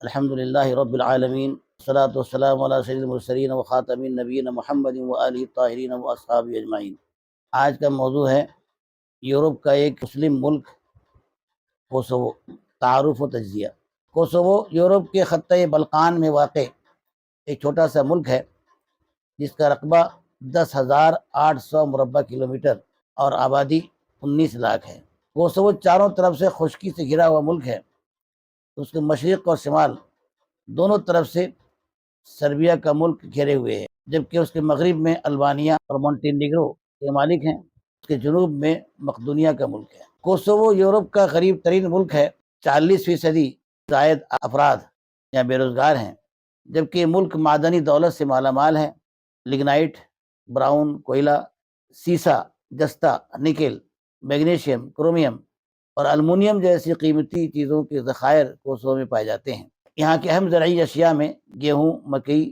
الحمد للہ رب العالمین والصلاة والسلام علی سید المرسلین و خاتم النبیین محمد و آلہ الطاہرین و اصحابہ اجمعین۔ آج کا موضوع ہے یورپ کا ایک مسلم ملک کوسوو، تعارف و تجزیہ۔ کوسوو یورپ کے خطۂ بلقان میں واقع ایک چھوٹا سا ملک ہے جس کا رقبہ 10,800 مربع کلومیٹر اور آبادی 19 لاکھ ہے۔ کوسوو چاروں طرف سے خشکی سے گھرا ہوا ملک ہے۔ اس کے مشرق اور شمال دونوں طرف سے سربیا کا ملک گھیرے ہوئے ہے، جبکہ اس کے مغرب میں البانیا اور مونٹینیگرو کے مالک ہیں۔ اس کے جنوب میں مقدونیہ کا ملک ہے۔ کوسوو یورپ کا غریب ترین ملک ہے۔ 40% زائد افراد یہاں بے روزگار ہیں، جبکہ یہ ملک معدنی دولت سے مالا مال ہے۔ لگنائٹ، براؤن کوئلہ، سیسا، جستا، نکل، میگنیشیم، کرومیم اور المونیم جیسی قیمتی چیزوں کے ذخائر کوسوو میں پائے جاتے ہیں۔ یہاں کے اہم زرعی اشیاء میں گیہوں، مکئی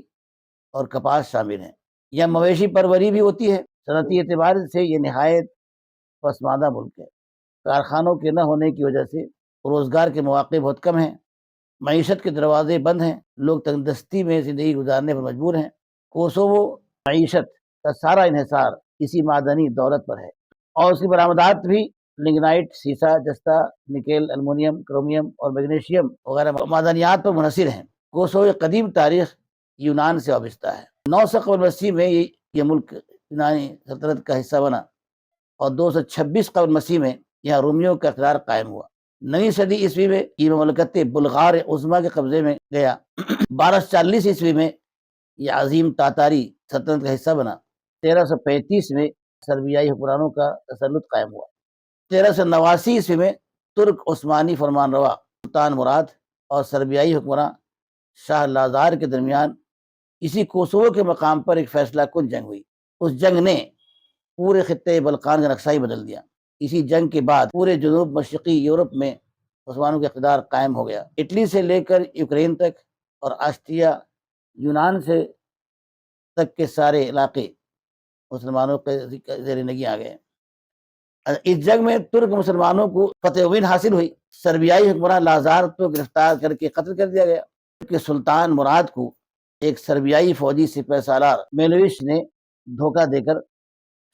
اور کپاس شامل ہیں۔ یہاں مویشی پروری بھی ہوتی ہے۔ صنعتی اعتبار سے یہ نہایت پسماندہ ملک ہے۔ کارخانوں کے نہ ہونے کی وجہ سے روزگار کے مواقع بہت کم ہیں۔ معیشت کے دروازے بند ہیں۔ لوگ تنگ دستی میں زندگی گزارنے پر مجبور ہیں۔ کوسوو معیشت کا سارا انحصار اسی معدنی دولت پر ہے، اور اس کی برآمدات بھی لگنائٹ، سیسا، جستا، نکل، المونیم، کرومیم اور میگنیشیم وغیرہ معدنیات پر منحصر ہیں۔ کوسوو ایک قدیم تاریخ یونان سے وابستہ ہے۔ 900 قبل مسیح میں یہ ملک یونانی سلطنت کا حصہ بنا، اور 226 قبل مسیح میں یہاں رومیوں کا اقتدار قائم ہوا۔ 9ویں صدی عیسوی میں یہ مملکت بلغار عظمیٰ کے قبضے میں گیا۔ 1240 عیسوی میں یہ عظیم تاتاری سلطنت کا حصہ بنا۔ 1335 میں سربیائی حکمرانوں کا تسلط قائم ہوا۔ 1389 عیسوی میں ترک عثمانی فرمان روا سلطان مراد اور سربیائی حکمراں شاہ لازار کے درمیان اسی کوسوو کے مقام پر ایک فیصلہ کن جنگ ہوئی۔ اس جنگ نے پورے خطے بلقان کا نقشہ ہی بدل دیا۔ اسی جنگ کے بعد پورے جنوب مشرقی یورپ میں مسلمانوں کا اقتدار قائم ہو گیا۔ اٹلی سے لے کر یوکرین تک اور آسٹریا، یونان سے تک کے سارے علاقے مسلمانوں کے زیر نگیں آ گئے۔ اس جنگ میں ترک مسلمانوں کو فتح وین حاصل ہوئی۔ سربیائی حکمراں لازار کو گرفتار کر کے قتل کر دیا گیا، کہ سلطان مراد کو ایک سربیائی فوجی سپہ سالار میلوش نے دھوکہ دے کر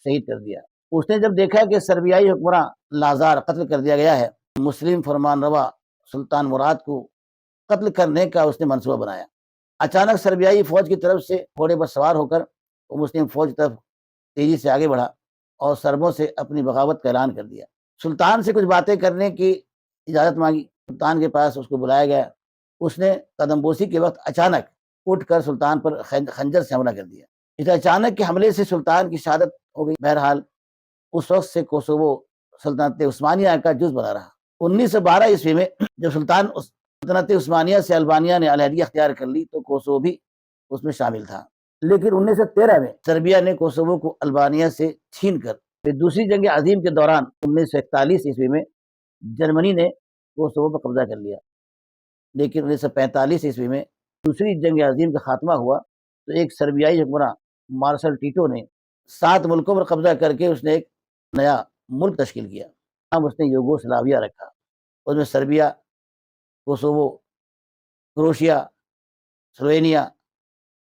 شہید کر دیا۔ اس نے جب دیکھا کہ سربیائی حکمراں لازار قتل کر دیا گیا ہے، مسلم فرمان روا سلطان مراد کو قتل کرنے کا اس نے منصوبہ بنایا۔ اچانک سربیائی فوج کی طرف سے گھوڑے پر سوار ہو کر وہ مسلم فوج کی طرف تیزی سے آگے بڑھا اور سربوں سے اپنی بغاوت کا اعلان کر دیا۔ سلطان سے کچھ باتیں کرنے کی اجازت مانگی۔ سلطان کے پاس اس کو بلایا گیا۔ اس نے قدم بوسی کے وقت اچانک اٹھ کر سلطان پر خنجر سے حملہ کر دیا۔ اس اچانک کے حملے سے سلطان کی شہادت ہو گئی۔ بہرحال اس وقت سے کوسوو سلطنت عثمانیہ کا جز بنا رہا۔ 1912 عیسوی میں جب سلطنت عثمانیہ سے البانیہ نے علیحدگی اختیار کر لی تو کوسوو بھی اس میں شامل تھا، لیکن 1913 میں سربیا نے کوسوو کو البانیہ سے چھین کر پھر دوسری جنگ عظیم کے دوران 1941 عیسوی میں جرمنی نے کوسوو پر قبضہ کر لیا۔ لیکن 1945 عیسوی میں دوسری جنگ عظیم کا خاتمہ ہوا تو ایک سربیائی حکمراں مارشل ٹیٹو نے 7 ملکوں پر قبضہ کر کے اس نے ایک نیا ملک تشکیل کیا۔ اب اس نے یوگوسلاویہ رکھا۔ اس میں سربیا، کوسوو، کروشیا، سلوینیا،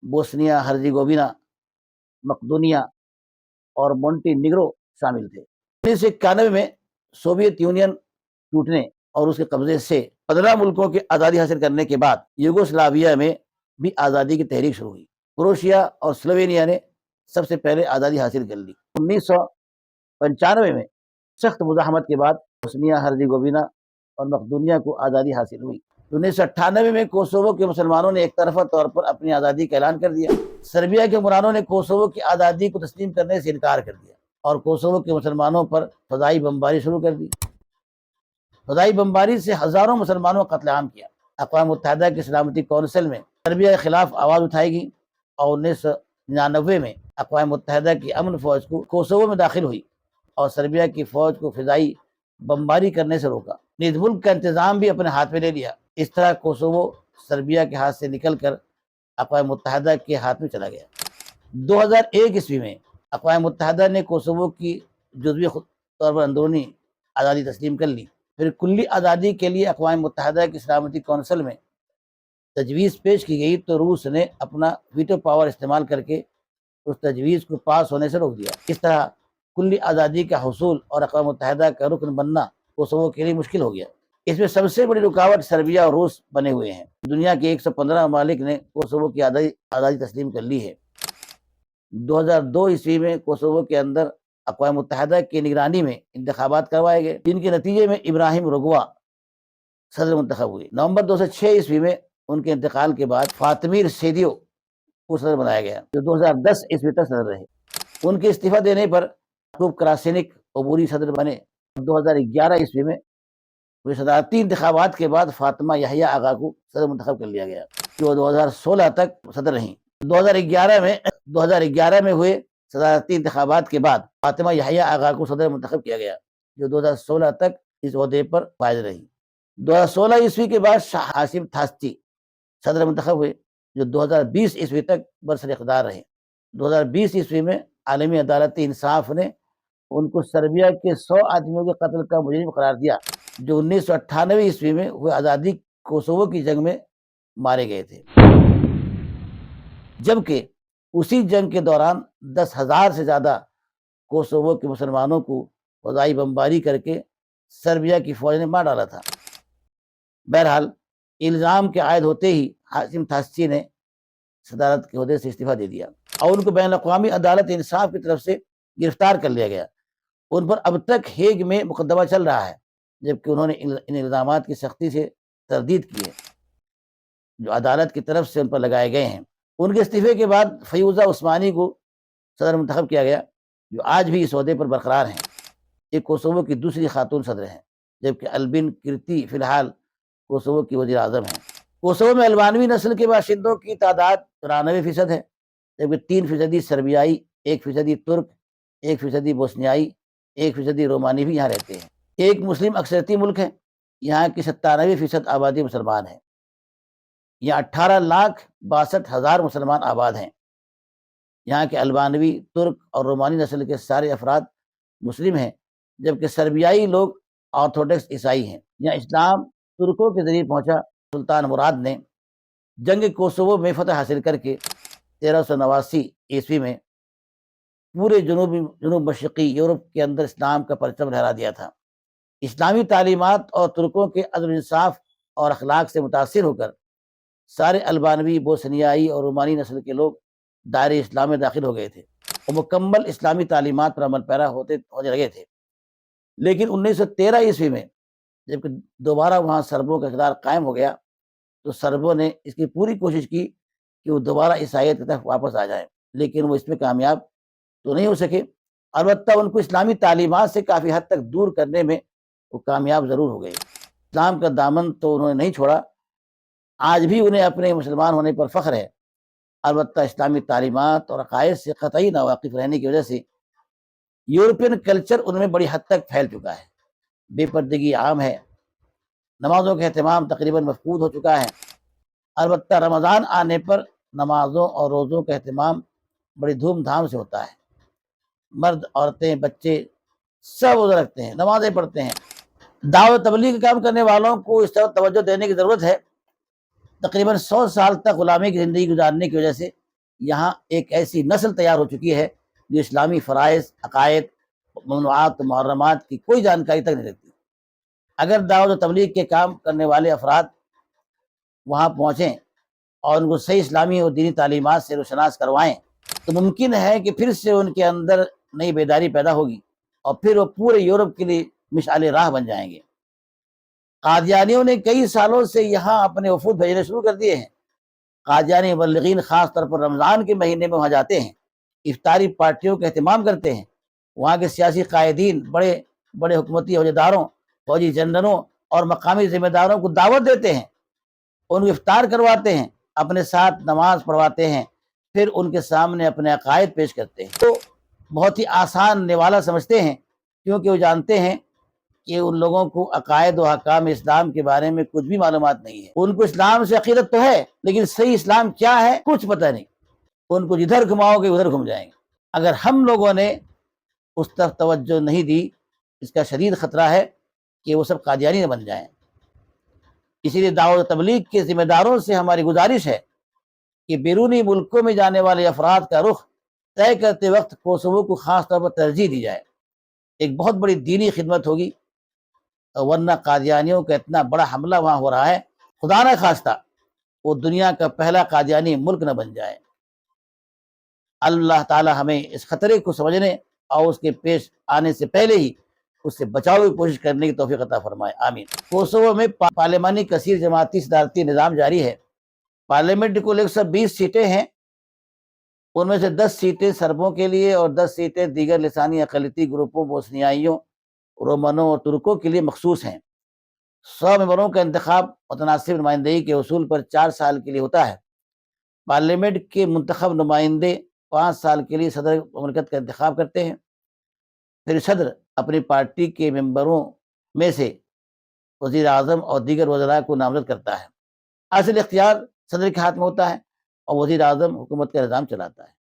بوسنیا ہرزیگووینا، مقدونیہ اور مونٹینیگرو شامل تھے۔ 1991 میں سوویت یونین ٹوٹنے اور اس کے قبضے سے 15 ملکوں کی آزادی حاصل کرنے کے بعد یوگوسلاویہ میں بھی آزادی کی تحریک شروع ہوئی۔ کروشیا اور سلوینیا نے سب سے پہلے آزادی حاصل کر لی۔ 1995 میں سخت مزاحمت کے بعد بوسنیا ہرزیگووینا اور مقدونیہ کو آزادی حاصل ہوئی۔ 1998 میں کوسوو کے مسلمانوں نے ایک طرفہ طور پر اپنی آزادی کا اعلان کر دیا۔ سربیا کے حکمرانوں نے کوسوو کی آزادی کو تسلیم کرنے سے انکار کر دیا اور کوسوو کے مسلمانوں پر فضائی بمباری شروع کر دی۔ فضائی بمباری سے ہزاروں مسلمانوں کا قتل عام کیا۔ اقوام متحدہ کی سلامتی کونسل میں سربیا کے خلاف آواز اٹھائی گئی اور 1999 میں اقوام متحدہ کی امن فوج کو کوسوو میں داخل ہوئی اور سربیا کی فوج کو فضائی بمباری کرنے سے روکا۔ نیز ملک کا انتظام بھی اپنے ہاتھ میں لے لیا۔ اس طرح کوسوو سربیا کے ہاتھ سے نکل کر اقوام متحدہ کے ہاتھ میں چلا گیا۔ 2001 عیسوی میں اقوام متحدہ نے کوسوو کی جزوی طور پر اندرونی آزادی تسلیم کر لی۔ پھر کلی آزادی کے لیے اقوام متحدہ کی سلامتی کونسل میں تجویز پیش کی گئی تو روس نے اپنا ویٹو پاور استعمال کر کے اس تجویز کو پاس ہونے سے روک دیا۔ اس طرح کلی آزادی کا حصول اور اقوام متحدہ کا رکن بننا کوسوو کے لیے مشکل ہو گیا۔ اس میں سب سے بڑی رکاوٹ سربیا اور روس بنے ہوئے ہیں۔ دنیا کے 115 ممالک نے کوسوو کی آزادی تسلیم کر لی ہے۔ 2002 عیسوی میں کوسوو کے اندر اقوام متحدہ کی نگرانی میں انتخابات کروائے گئے، جن کے نتیجے میں ابراہیم رگوا صدر منتخب ہوئے۔ نومبر 2006 عیسوی میں ان کے انتقال کے بعد فاطمیر سیدیو کو صدر بنایا گیا، جو 2010 عیسوی تک صدر رہے۔ ان کے استعفیٰ دینے پر یعقوب کراسینک عبوری صدر بنے۔ 2011 عیسوی میں صدارتی انتخابات کے بعد فاطمہ یحییٰ آغا کو صدر منتخب کر لیا گیا، جو 2016 تک صدر رہیں۔ 2011 میں ہوئے صدارتی انتخابات کے بعد فاطمہ یحییٰ آغا کو صدر منتخب کیا گیا، جو 2016 تک اس عہدے پر فائز رہی۔ 2016 عیسوی کے بعد شاہ حاشم تھاستی صدر منتخب ہوئے، جو 2020 عیسوی تک برسر اقتدار رہے۔ 2020 عیسوی میں عالمی عدالت انصاف نے ان کو سربیا کے 100 آدمیوں کے قتل کا مجرم قرار دیا، جو 1998 عیسوی میں ہوئے آزادی کوسوو کی جنگ میں مارے گئے تھے، جبکہ اسی جنگ کے دوران 10,000 سے زیادہ کوسوو کے مسلمانوں کو فضائی بمباری کر کے سربیا کی فوج نے مار ڈالا تھا۔ بہرحال الزام کے عائد ہوتے ہی حاشم تھاستی نے صدارت کے عہدے سے استعفیٰ دے دیا اور ان کو بین الاقوامی عدالت انصاف کی طرف سے گرفتار کر لیا گیا۔ ان پر اب تک ہیگ میں مقدمہ چل رہا ہے، جبکہ انہوں نے ان الزامات کی سختی سے تردید کی ہے جو عدالت کی طرف سے ان پر لگائے گئے ہیں۔ ان کے استعفے کے بعد فیروزہ عثمانی کو صدر منتخب کیا گیا، جو آج بھی اس عہدے پر برقرار ہیں۔ یہ کوسوو کی دوسری خاتون صدر ہیں، جبکہ البین کرتی فی الحال کوسوو کی وزیر اعظم ہیں۔ کوسوو میں البانوی نسل کے باشندوں کی تعداد 93% ہے، جبکہ 3% سربیائی، 1% ترک، 1% بوسنیائی، 1% رومانی بھی یہاں رہتے ہیں۔ ایک مسلم اکثریتی ملک ہے، یہاں کی 97% آبادی مسلمان ہے۔ یہاں 18,62,000 مسلمان آباد ہیں۔ یہاں کے البانوی، ترک اور رومانی نسل کے سارے افراد مسلم ہیں، جبکہ سربیائی لوگ آرتھوڈکس عیسائی ہیں۔ یہاں اسلام ترکوں کے ذریعے پہنچا۔ سلطان مراد نے جنگ کوسوو میں فتح حاصل کر کے 1389 عیسوی میں پورے جنوب مشرقی یورپ کے اندر اسلام کا پرچم لہرا دیا تھا۔ اسلامی تعلیمات اور ترکوں کے عدل انصاف اور اخلاق سے متاثر ہو کر سارے البانوی، بوسنیائی اور رومانی نسل کے لوگ دائرہ اسلام میں داخل ہو گئے تھے اور مکمل اسلامی تعلیمات پر عمل پیرا ہونے لگے تھے۔ لیکن 1913 عیسوی میں جب دوبارہ وہاں سربوں کا اقتدار قائم ہو گیا تو سربوں نے اس کی پوری کوشش کی کہ وہ دوبارہ عیسائیت کی طرف واپس آ جائیں، لیکن وہ اس میں کامیاب تو نہیں ہو سکے۔ البتہ ان کو اسلامی تعلیمات سے کافی حد تک دور کرنے میں وہ کامیاب ضرور ہو گئے۔ اسلام کا دامن تو انہوں نے نہیں چھوڑا، آج بھی انہیں اپنے مسلمان ہونے پر فخر ہے۔ البتہ اسلامی تعلیمات اور عقائد سے قطعی ناواقف رہنے کی وجہ سے یورپین کلچر ان میں بڑی حد تک پھیل چکا ہے، بے پردگی عام ہے، نمازوں کا اہتمام تقریباً مفقود ہو چکا ہے۔ البتہ رمضان آنے پر نمازوں اور روزوں کا اہتمام بڑی دھوم دھام سے ہوتا ہے۔ مرد، عورتیں، بچے سب روزہ رکھتے ہیں، نمازیں پڑھتے ہیں۔ دعوت تبلیغ کا کام کرنے والوں کو اس طرح توجہ دینے کی ضرورت ہے۔ تقریباً 100 سال تک غلامی کی زندگی گزارنے کی وجہ سے یہاں ایک ایسی نسل تیار ہو چکی ہے جو اسلامی فرائض، عقائد، ممنوعات، محرمات کی کوئی جانکاری تک نہیں رکھتی۔ اگر دعوت و تبلیغ کے کام کرنے والے افراد وہاں پہنچیں اور ان کو صحیح اسلامی اور دینی تعلیمات سے روشناس کروائیں تو ممکن ہے کہ پھر سے ان کے اندر نئی بیداری پیدا ہوگی اور پھر وہ پورے یورپ کے لیے مشعل راہ بن جائیں گے۔ قادیانیوں نے کئی سالوں سے یہاں اپنے وفود بھیجنے شروع کر دیے ہیں۔ قادیانی مبلغین خاص طور پر رمضان کے مہینے میں وہاں جاتے ہیں، افطاری پارٹیوں کا اہتمام کرتے ہیں، وہاں کے سیاسی قائدین، بڑے بڑے حکومتی عہدیداروں، فوجی جنرلوں اور مقامی ذمہ داروں کو دعوت دیتے ہیں، ان کو افطار کرواتے ہیں، اپنے ساتھ نماز پڑھواتے ہیں، پھر ان کے سامنے اپنے عقائد پیش کرتے ہیں۔ تو بہت ہی آسان نوالا سمجھتے ہیں، کیونکہ وہ جانتے ہیں کہ ان لوگوں کو عقائد و احکام اسلام کے بارے میں کچھ بھی معلومات نہیں ہے۔ ان کو اسلام سے عقیدت تو ہے، لیکن صحیح اسلام کیا ہے کچھ پتہ نہیں۔ ان کو جدھر گھماؤ گے ادھر گھم جائیں گے۔ اگر ہم لوگوں نے اس طرف توجہ نہیں دی، اس کا شدید خطرہ ہے کہ وہ سب قادیانی نہ بن جائیں۔ اسی لیے دعوت و تبلیغ کے ذمہ داروں سے ہماری گزارش ہے کہ بیرونی ملکوں میں جانے والے افراد کا رخ طے کرتے وقت کوسوو کو خاص طور پر ترجیح دی جائے۔ ایک بہت بڑی دینی خدمت ہوگی، ورنہ قادیانیوں کا اتنا بڑا حملہ وہاں ہو رہا ہے، خدا نہ خواستہ وہ دنیا کا پہلا قادیانی ملک نہ بن جائے۔ اللہ تعالی ہمیں اس خطرے کو سمجھنے اور اس کے پیش آنے سے پہلے ہی اس سے بچاؤ کی کوشش کرنے کی توفیق عطا فرمائے، آمین۔ کوسوو میں پارلیمانی کثیر جماعتی صدارتی نظام جاری ہے۔ پارلیمنٹ کو 120 سیٹیں ہیں، ان میں سے 10 سیٹیں سربوں کے لیے اور 10 سیٹیں دیگر لسانی اقلیتی گروپوں، بوسنیائیوں، رومنوں اور ترکوں کے لیے مخصوص ہیں۔ 100 ممبروں کا انتخاب متناسب نمائندگی کے اصول پر 4 سال کے لیے ہوتا ہے۔ پارلیمنٹ کے منتخب نمائندے 5 سال کے لیے صدر مملکت کا انتخاب کرتے ہیں، پھر صدر اپنی پارٹی کے ممبروں میں سے وزیر اعظم اور دیگر وزراء کو نامزد کرتا ہے۔ اصل اختیار صدر کے ہاتھ میں ہوتا ہے اور وزیر اعظم حکومت کا نظام چلاتا ہے۔